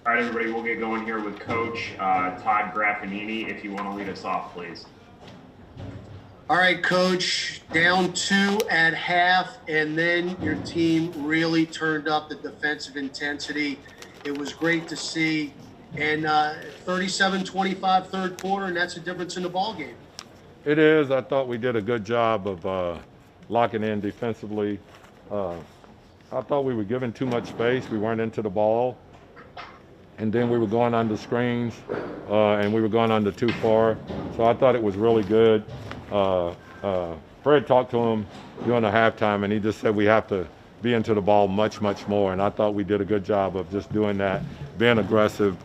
All right, everybody, we'll get going here with Coach Todd Graffinini. If you want to lead us off, please. All right, Coach, down 2 at half, and then your team really turned up the defensive intensity. It was great to see. And 37-25 third quarter, and that's the difference in the ball game. It is. I thought we did a good job of locking in defensively. I thought we were giving too much space. We weren't into the ball. And then we were going under screens, and we were going under too far. So I thought it was really good. Fred talked to him during the halftime, and he just said we have to be into the ball much, much more. And I thought we did a good job of just doing that, being aggressive,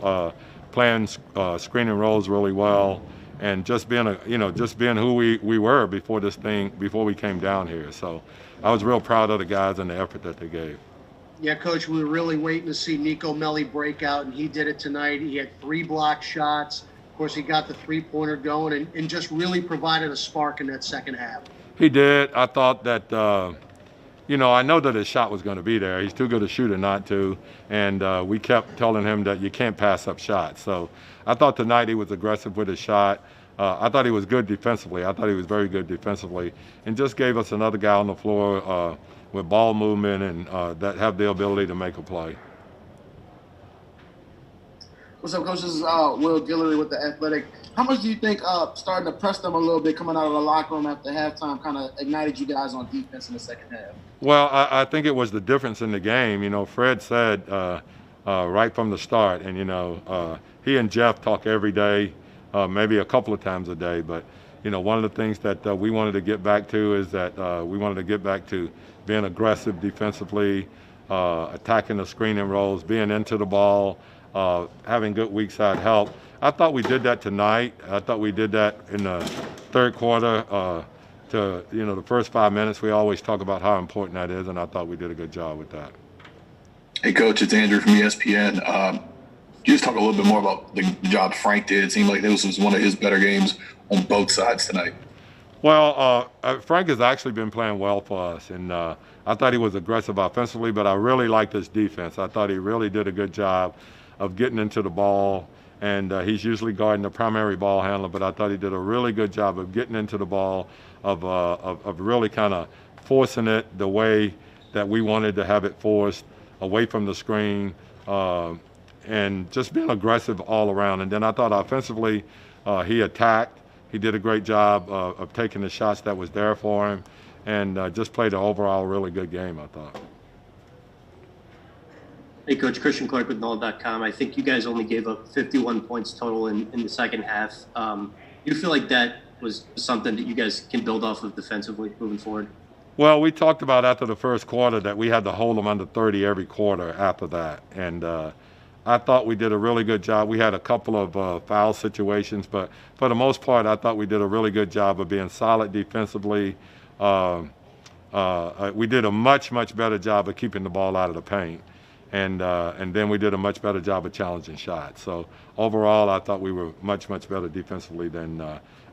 playing screening roles really well, and just being who we were before we came down here. So I was real proud of the guys and the effort that they gave. Yeah, Coach, we were really waiting to see Nico Melli break out, and he did it tonight. He had 3 block shots. Of course, he got the three-pointer going and just really provided a spark in that second half. He did. I thought that, I know that his shot was going to be there. He's too good a shooter not to, and we kept telling him that you can't pass up shots. So I thought tonight he was aggressive with his shot. I thought he was good defensively. I thought he was very good defensively, and just gave us another guy on the floor with ball movement and that have the ability to make a play. What's up, Coach? This is Will Guillory with The Athletic. How much do you think starting to press them a little bit coming out of the locker room after halftime kind of ignited you guys on defense in the second half? Well, I think it was the difference in the game. Fred said right from the start, and, he and Jeff talk every day, maybe a couple of times a day, but one of the things that we wanted to get back to is that we wanted to get back to being aggressive defensively, attacking the screening roles, being into the ball, having good weak side help. I thought we did that tonight. I thought we did that in the third quarter. The first 5 minutes, we always talk about how important that is, and I thought we did a good job with that. Hey, Coach, it's Andrew from ESPN. Can you just talk a little bit more about the job Frank did? It seemed like this was one of his better games on both sides tonight. Well, Frank has actually been playing well for us, and I thought he was aggressive offensively, but I really liked his defense. I thought he really did a good job of getting into the ball, and he's usually guarding the primary ball handler, but I thought he did a really good job of getting into the ball, of really kind of forcing it the way that we wanted to have it forced, away from the screen, and just being aggressive all around. And then I thought offensively, he attacked. He did a great job of taking the shots that was there for him, and just played an overall really good game, I thought. Hey, Coach, Christian Clark with Null.com. I think you guys only gave up 51 points total in the second half. Do you feel like that was something that you guys can build off of defensively moving forward? Well, we talked about after the first quarter that we had to hold them under 30 every quarter after that, and I thought we did a really good job. We had a couple of foul situations, but for the most part, I thought we did a really good job of being solid defensively. We did a much, much better job of keeping the ball out of the paint, and then we did a much better job of challenging shots. So overall, I thought we were much, much better defensively than.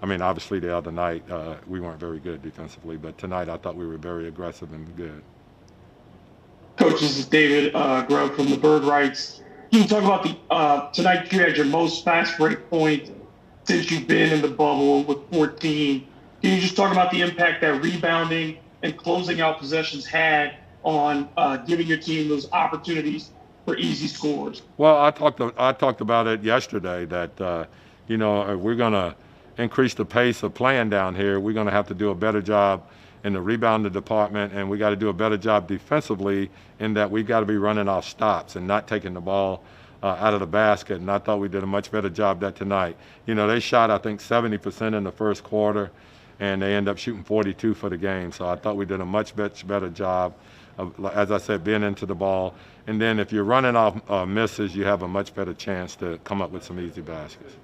Obviously the other night we weren't very good defensively, but tonight I thought we were very aggressive and good. Coach, this is David Grubb from the Bird Rights. Can you talk about tonight you had your most fast break point since you've been in the bubble with 14. Can you just talk about the impact that rebounding and closing out possessions had on giving your team those opportunities for easy scores? Well, I talked about it yesterday that we're going to increase the pace of playing down here. We're going to have to do a better job in the rebounding department, and we got to do a better job defensively in that we got to be running off stops and not taking the ball out of the basket. And I thought we did a much better job that tonight. They shot, I think, 70% in the first quarter, and they end up shooting 42 for the game. So I thought we did a much better job of, as I said, being into the ball. And then if you're running off misses, you have a much better chance to come up with some easy baskets.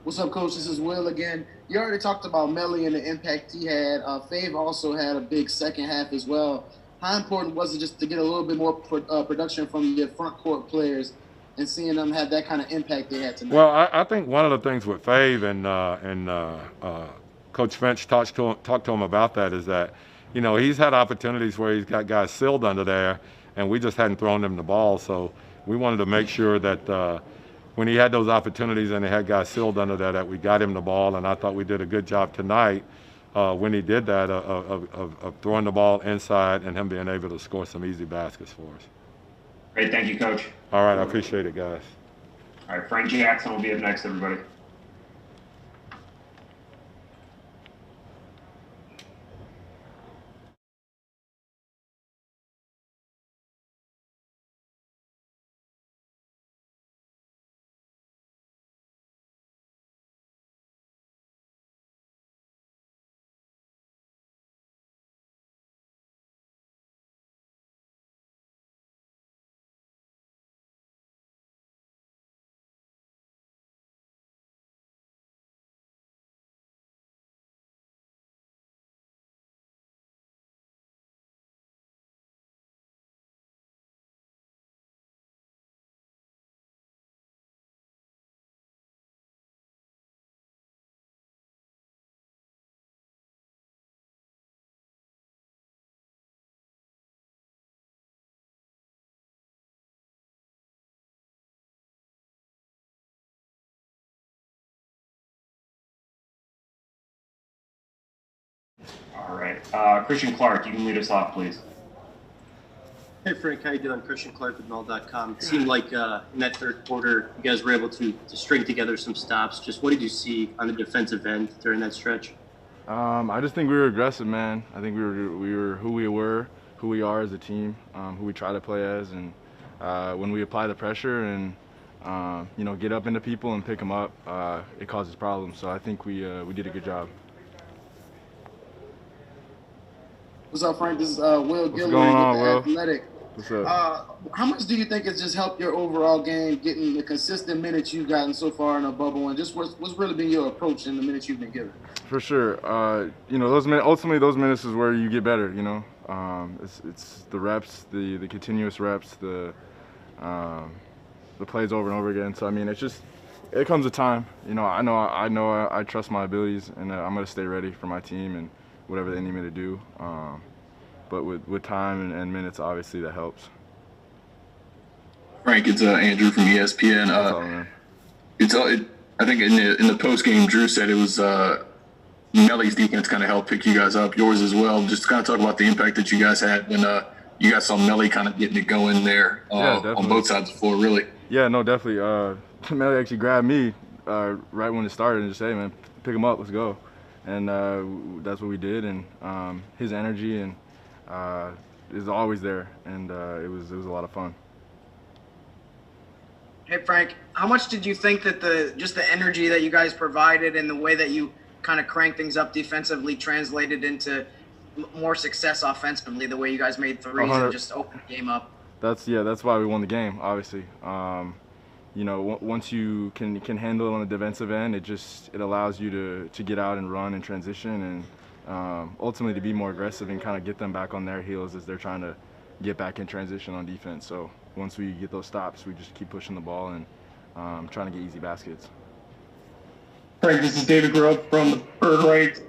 What's up, Coach? This is Will again. You already talked about Melli and the impact he had. Fave also had a big second half as well. How important was it just to get a little bit more production from your front court players and seeing them have that kind of impact they had tonight? Well, I think one of the things with Fave and Coach Finch talked to him about that is that, he's had opportunities where he's got guys sealed under there, and we just hadn't thrown them the ball. So we wanted to make sure that when he had those opportunities and they had guys sealed under that we got him the ball. And I thought we did a good job tonight when he did that of throwing the ball inside and him being able to score some easy baskets for us. Great, thank you, Coach. All right, I appreciate it, guys. All right, Frank Jackson will be up next, everybody. All right, Christian Clark, you can lead us off, please. Hey Frank, how you doing? Christian Clark with Null.com. It seemed like in that third quarter, you guys were able to string together some stops. Just what did you see on the defensive end during that stretch? I just think we were aggressive, man. I think we were who we are as a team, who we try to play as, and when we apply the pressure and get up into people and pick them up, it causes problems. So I think we did a good job. What's up, Frank? This is Will Gilroy going on, with Will? Athletic. What's up? How much do you think it's just helped your overall game, getting the consistent minutes you've gotten so far in the bubble, and just what's really been your approach in the minutes you've been given? For sure. Ultimately those minutes is where you get better. It's the reps, the continuous reps, the plays over and over again. So I mean, it comes with time. I trust my abilities, and I'm gonna stay ready for my team and whatever they need me to do. But with time and minutes, obviously that helps. Frank, it's Andrew from ESPN. That's all, man. I think in the post game, Drew said it was Melli's defense kind of helped pick you guys up, yours as well. Just kind of talk about the impact that you guys had when you guys saw Melli kind of getting it going there on both sides of the floor, really. Yeah, no, definitely. Melli actually grabbed me right when it started and just, hey, man, pick him up, let's go. And that's what we did. And his energy and is always there, and it was a lot of fun. Hey Frank, how much did you think that the energy that you guys provided and the way that you kind of cranked things up defensively translated into more success offensively? The way you guys made threes and just opened the game up. That's why we won the game, obviously. Once you can handle it on the defensive end, it allows you to get out and run and transition and ultimately to be more aggressive and kind of get them back on their heels as they're trying to get back in transition on defense. So once we get those stops, we just keep pushing the ball and trying to get easy baskets. Frank, this is David Grubb from the Bird Rights.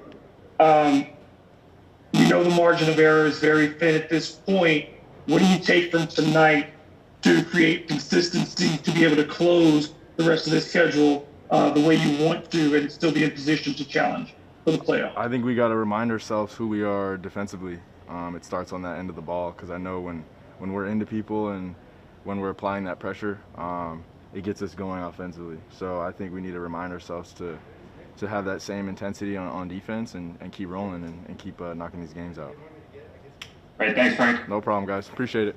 The margin of error is very thin at this point. What do you take from tonight to create consistency to be able to close the rest of the schedule the way you want to and still be in position to challenge for the playoff? I think we got to remind ourselves who we are defensively. It starts on that end of the ball, because I know when we're into people and when we're applying that pressure, it gets us going offensively. So I think we need to remind ourselves to have that same intensity on defense and keep rolling and keep knocking these games out. All right, thanks, Frank. No problem, guys. Appreciate it.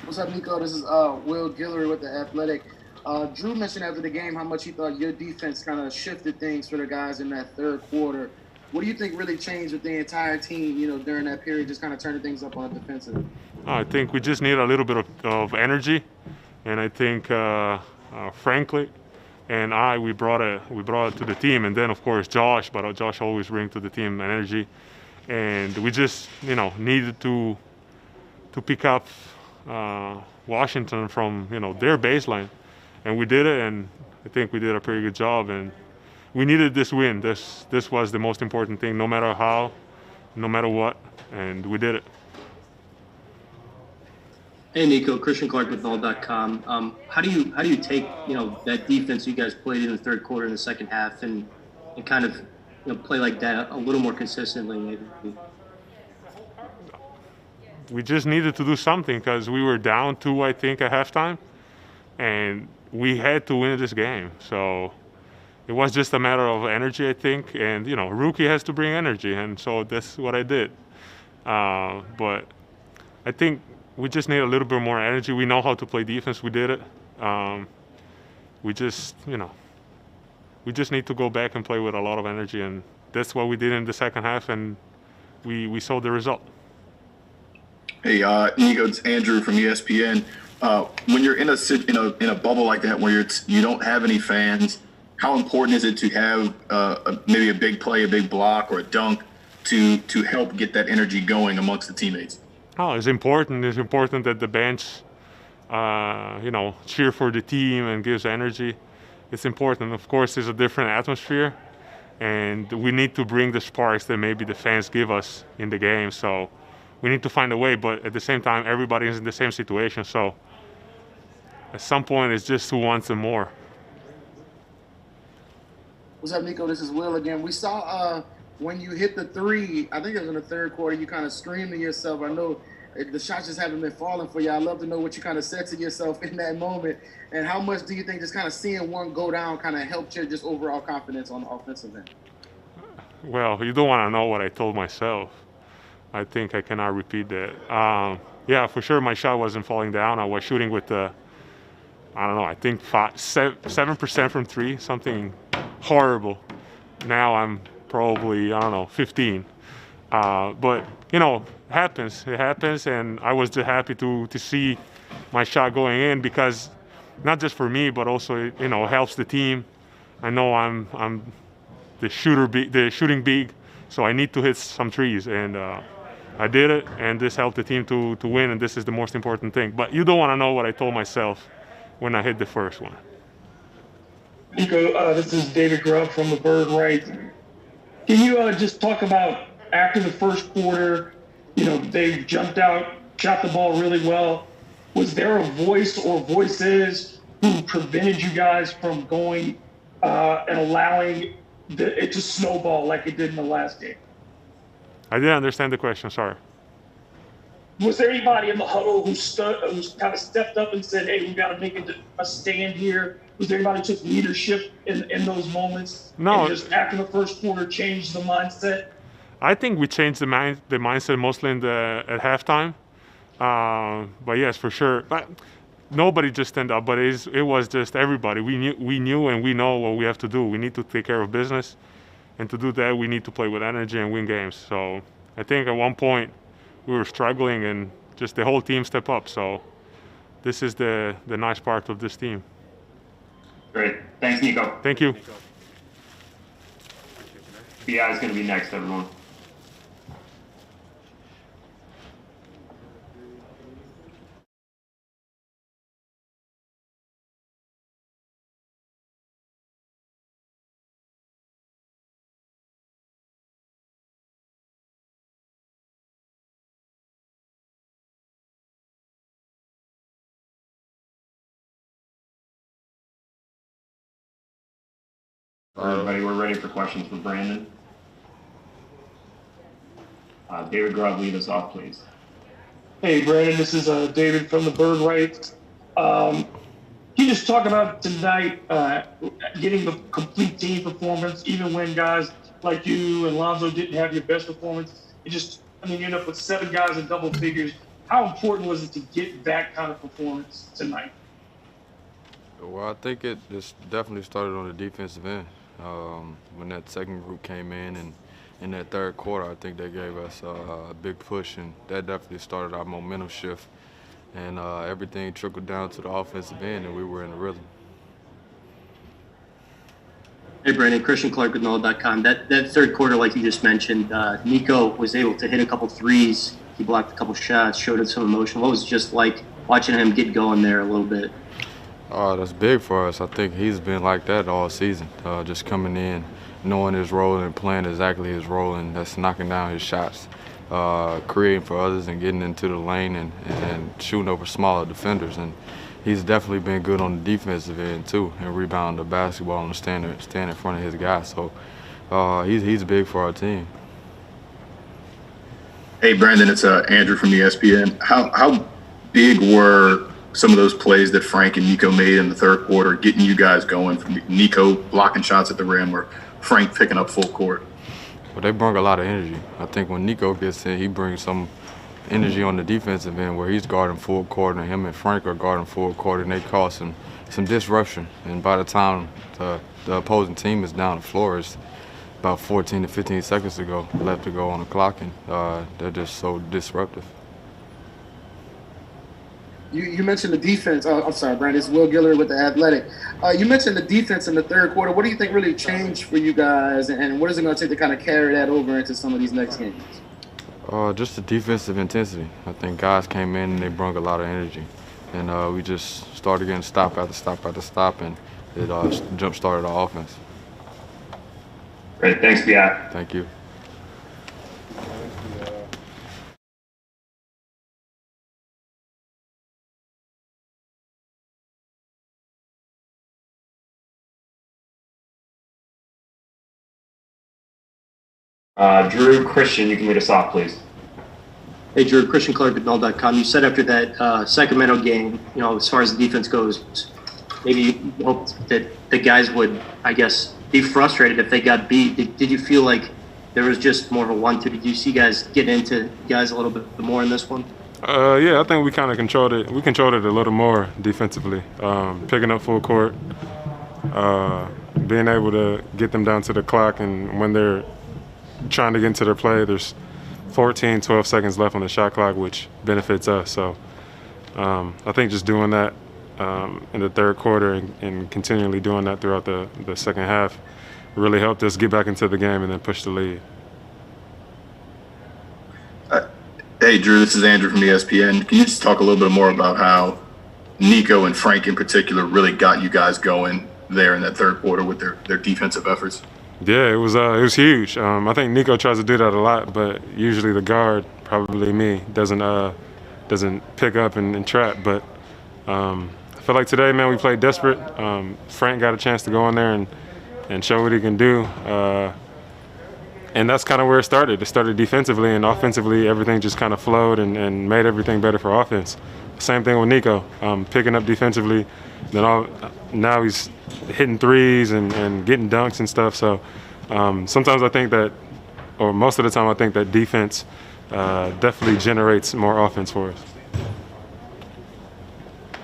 What's up, Nico? This is Will Guillory with The Athletic. Drew mentioned after the game how much he thought your defense kind of shifted things for the guys in that third quarter. What do you think really changed with the entire team, during that period, just kind of turning things up on the defensive? I think we just need a little bit of energy, and I think frankly, and we brought it to the team, and then of course Josh, but Josh always brings to the team energy, and we just needed to pick up Washington from their baseline, and we did it, and I think we did a pretty good job, and we needed this win. This was the most important thing, no matter how, no matter what, and we did it. Hey Nico, Christian Clark with Null.com. How do you take that defense you guys played in the third quarter and the second half and kind of play like that a little more consistently maybe? We just needed to do something because we were down 2, I think, at halftime, and we had to win this game. So it was just a matter of energy, I think, and a rookie has to bring energy, and so that's what I did. But I think we just need a little bit more energy. We know how to play defense. We did it. We just need to go back and play with a lot of energy, and that's what we did in the second half, and we saw the result. Hey, Nico, it's Andrew from ESPN. When you're in a bubble like that where you don't have any fans, how important is it to have maybe a big play, a big block, or a dunk to help get that energy going amongst the teammates? Oh, it's important. It's important that the bench, cheer for the team and gives energy. It's important. Of course, it's a different atmosphere, and we need to bring the sparks that maybe the fans give us in the game. So we need to find a way, but at the same time, everybody is in the same situation. So at some point, it's just who wants it more. What's up, Nico? This is Will again. We saw when you hit the three, I think it was in the third quarter, you kind of screamed to yourself. I know the shots just haven't been falling for you. I'd love to know what you kind of said to yourself in that moment, and how much do you think just kind of seeing one go down kind of helped your just overall confidence on the offensive end? Well, you don't want to know what I told myself. I think I cannot repeat that. Yeah, for sure, my shot wasn't falling down. I was shooting with I think 7% from three, something horrible. Now I'm probably 15. But happens. It happens, and I was just happy to see my shot going in, because not just for me, but also helps the team. I know I'm the shooting big, so I need to hit some threes, and I did it, and this helped the team to win, and this is the most important thing. But you don't want to know what I told myself when I hit the first one. Nico, this is David Grubb from the Bird Rights. Can you just talk about after the first quarter, they jumped out, shot the ball really well. Was there a voice or voices who prevented you guys from going and allowing it to snowball like it did in the last game? I didn't understand the question, sorry. Was there anybody in the huddle who kind of stepped up and said, hey, we got to make a stand here? Was there anybody who took leadership in those moments? No. And just after the first quarter changed the mindset? I think we changed the mindset mostly at halftime. But yes, for sure. But nobody just stand up, but it was just everybody. We knew and we know what we have to do. We need to take care of business. And to do that, we need to play with energy and win games. So I think at one point we were struggling, and just the whole team stepped up. So this is the nice part of this team. Great. Thanks, Nico. Thank you. BI is going to be next, everyone. Everybody, we're ready for questions for Brandon. David Grubb, lead us off, please. Hey, Brandon, this is David from the Bird Rights. Can you just talk about tonight getting the complete team performance, even when guys like you and Lonzo didn't have your best performance? You end up with 7 guys in double figures. How important was it to get that kind of performance tonight? Well, I think it just definitely started on the defensive end. When that second group came in in that third quarter, I think they gave us a big push, and that definitely started our momentum shift. And everything trickled down to the offensive end, and we were in the rhythm. Hey, Brandon, Christian Clark with NOLA.com. That third quarter, like you just mentioned, Nico was able to hit a couple threes. He blocked a couple shots, showed us some emotion. What was it just like watching him get going there a little bit? That's big for us. I think he's been like that all season, just coming in, knowing his role and playing exactly his role, and that's knocking down his shots, creating for others and getting into the lane and shooting over smaller defenders. And he's definitely been good on the defensive end too, and rebounding the basketball and stand in front of his guys. So he's big for our team. Hey, Brandon, it's Andrew from ESPN. How big were some of those plays that Frank and Nico made in the third quarter, getting you guys going, from Nico blocking shots at the rim or Frank picking up full court? Well, they bring a lot of energy. I think when Nico gets in, he brings some energy on the defensive end where he's guarding full court, and him and Frank are guarding full court, and they cause some disruption. And by the time the opposing team is down the floor, it's about 14 to 15 seconds left to go on the clock, and they're just so disruptive. You mentioned the defense. I'm sorry, Brandon. It's Will Giller with The Athletic. You mentioned the defense in the third quarter. What do you think really changed for you guys, and what is it going to take to kind of carry that over into some of these next games? Just the defensive intensity. I think guys came in and they brought a lot of energy. And we just started getting stop after stop after stop, and it jump-started our offense. Great. Thanks, Biat. Thank you. Drew, Christian, you can lead us off, please. Hey, Drew, Christian Clark with NOLA.com. You said after that Sacramento game, as far as the defense goes, maybe you hoped that the guys would, I guess, be frustrated if they got beat. Did you feel like there was just more of a 1-2? Did you see guys get into guys a little bit more in this one? Yeah, I think we kind of controlled it. We controlled it a little more defensively, picking up full court, being able to get them down to the clock, and when they're trying to get into their play, there's 12 seconds left on the shot clock, which benefits us. So I think just doing that in the third quarter and continually doing that throughout the second half really helped us get back into the game and then push the lead. Hey, Drew, this is Andrew from ESPN. Can you just talk a little bit more about how Nico and Frank in particular really got you guys going there in that third quarter with their defensive efforts? Yeah, it was huge. I think Nico tries to do that a lot, but usually the guard, probably me, doesn't pick up and trap. But I feel like today, man, we played desperate. Frank got a chance to go in there and show what he can do. And that's kind of where it started. It started defensively, and offensively, everything just kind of flowed and made everything better for offense. Same thing with Nico, picking up defensively. Now he's hitting threes and getting dunks and stuff. So sometimes I think that, or most of the time I think that defense definitely generates more offense for us.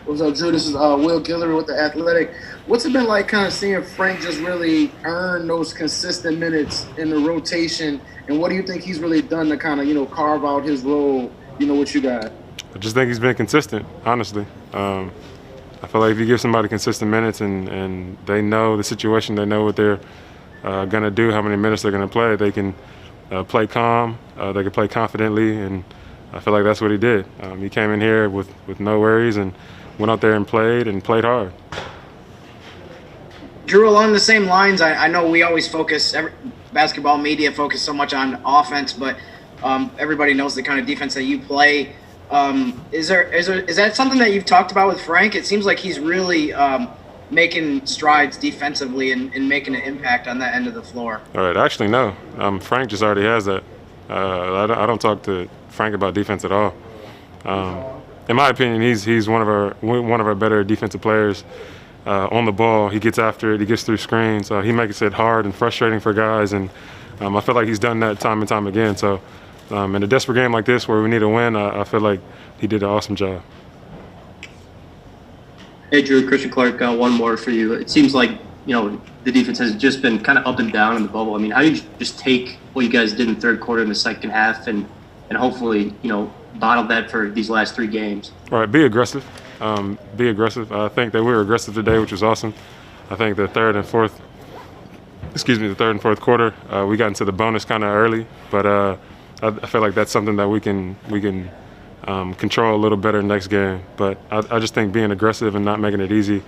What's up, Drew? This is Will Giller with The Athletic. What's it been like kind of seeing Frank just really earn those consistent minutes in the rotation, and what do you think he's really done to kind of, carve out his role, with you guys? I just think he's been consistent, honestly. I feel like if you give somebody consistent minutes and they know the situation, they know what they're going to do, how many minutes they're going to play, they can play calm, they can play confidently, and I feel like that's what he did. He came in here with no worries and went out there and played hard. Drew, along the same lines, I know we always basketball media focus so much on offense, but everybody knows the kind of defense that you play. Is that something that you've talked about with Frank? It seems like he's really making strides defensively and making an impact on that end of the floor. All right, actually, no. Frank just already has that. I don't talk to Frank about defense at all. In my opinion, he's one of our better defensive players. On the ball, he gets after it, he gets through screens, he makes it hard and frustrating for guys, and I feel like he's done that time and time again. So In a desperate game like this where we need a win, I feel like he did an awesome job. Hey, Drew, Christian Clark, one more for you. It seems like, the defense has just been kind of up and down in the bubble. I mean, how do you just take what you guys did in the third quarter and the second half and hopefully, bottle that for these last 3 games? All right, be aggressive. Be aggressive. I think that we were aggressive today, which was awesome. I think the third and fourth quarter, we got into the bonus kind of early, but I feel like that's something that we can control a little better next game. But I just think being aggressive and not making it easy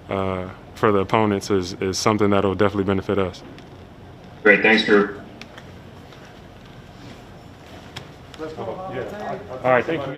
for the opponents is something that will definitely benefit us. Great, thanks, Drew. All right, thank you.